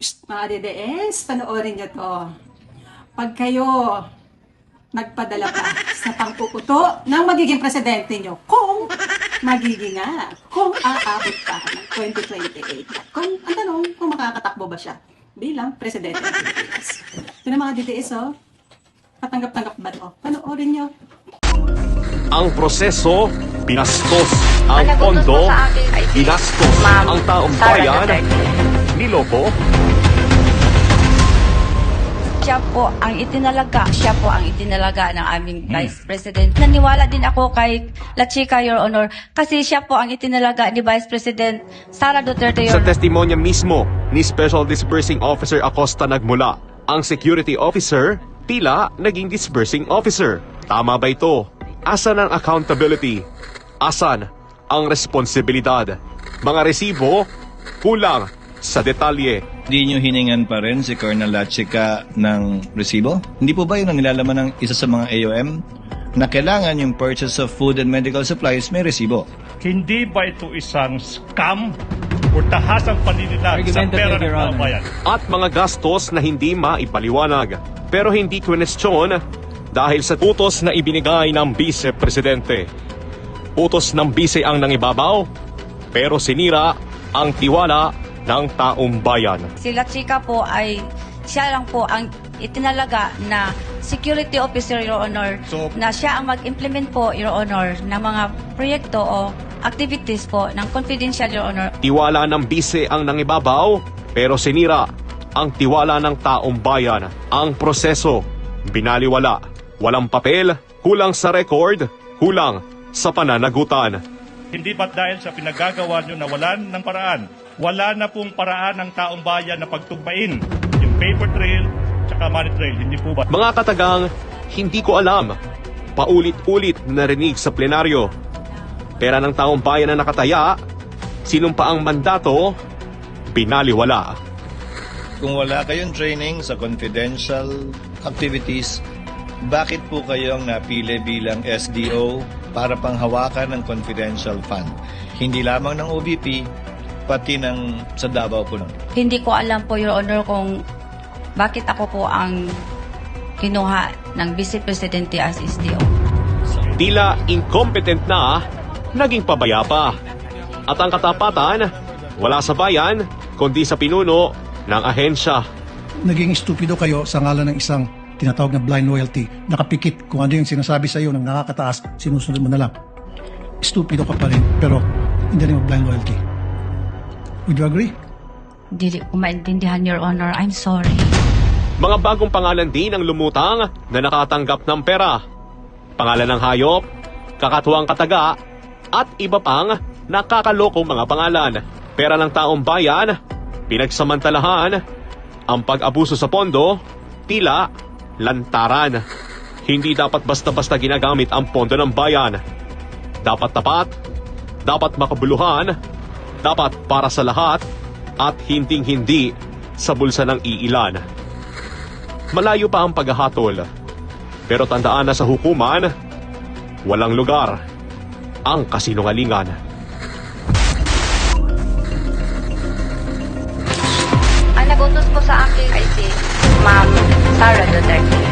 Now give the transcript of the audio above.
Mga DDS, panoorin nyo to. Pag kayo nagpadala pa sa pangpuputo ng magiging presidente nyo, kung magiging nga, kung aabot pa ng 2028. Kung, ang tanong, kung makakatakbo ba siya bilang presidente ng Pilipinas. Ito na mga DDS, oh. Patanggap-tanggap ba to? Panoorin nyo. Ang proseso, binastos. Ang pondo, binastos. Ang taong bayan, niloko. Siya po ang itinalaga ng aming Vice President. Naniwala din ako kay La Chica, Your Honor, kasi siya po ang itinalaga ni Vice President Sara Duterte, Your Sa Honor. testimonya mismo ni Special Disbursing Officer Acosta nagmula, ang security officer tila naging disbursing officer. Tama ba ito? Asan ang accountability? Asan ang responsibilidad? Mga resibo, kulang sa detalye. Hindi nyo hiningan pa rin si Colonel La Chica ng resibo? Hindi po ba yun ang nilalaman ng isa sa mga AOM? Na kailangan yung purchase of food and medical supplies may resibo. Hindi ba ito isang scam o tahasang paninilag sa pera ng kabayan? At mga gastos na hindi maipaliwanag. Pero hindi kwestiyon dahil sa utos na ibinigay ng Vice Presidente. Utos ng Vice ang nangibabaw, pero sinira ang tiwala ng taong bayan. Si La Chica po ay, siya lang po ang itinalaga na security officer, Your Honor, na siya ang mag-implement po, Your Honor, ng mga proyekto o activities po ng confidential, Your Honor. Tiwala ng Vice ang nangibabaw, pero sinira ang tiwala ng taong bayan. Ang proseso, binaliwala. Walang papel, kulang sa record, kulang sa pananagutan. Hindi ba't dahil sa pinagagawa nyo na walan ng paraan? Wala na pong paraan ng taong bayan na pagtugmain yung paper trail tsaka money trail. Hindi po ba? Mga katagang, hindi ko alam. Paulit-ulit narinig sa plenaryo. Pera ng taong bayan na nakataya, sinumpa ang mandato, binaliwala. Kung wala kayong training sa confidential activities, bakit po kayong napili bilang SDO para panghawakan ng confidential fund? Hindi lamang ng OVP, pati ng sa Davao po nun. Hindi ko alam po, Your Honor, kung bakit ako po ang kinuha ng Vice Presidente as SDO. Tila incompetent na, naging pabaya pa. At ang katapatan, wala sa bayan, kundi sa pinuno ng ahensya. Naging stupido kayo sa ngalan ng isang tinatawag na blind loyalty. Nakapikit kung ano yung sinasabi sa iyo ng nakakataas, sinusunod mo na lang. Stupido ka pa rin, pero hindi rin blind loyalty. Would you agree? Hindi ko maintindihan, Your Honor. I'm sorry. Mga bagong pangalan din ang lumutang na nakatanggap ng pera. Pangalan ng hayop, kakatuwang kataga, at iba pang nakakalokong mga pangalan. Pera ng taong bayan, pinagsamantalahan, ang pag-abuso sa pondo, tila lantaran. Hindi dapat basta-basta ginagamit ang pondo ng bayan. Dapat tapat, dapat makabuluhan, dapat para sa lahat, at hinding-hindi sa bulsa ng iilan. Malayo pa ang paghahatol, pero tandaan na sa hukuman, walang lugar ang kasinungalingan. Ang nagutos po sa akin ay si Ma'am Sara Duterte.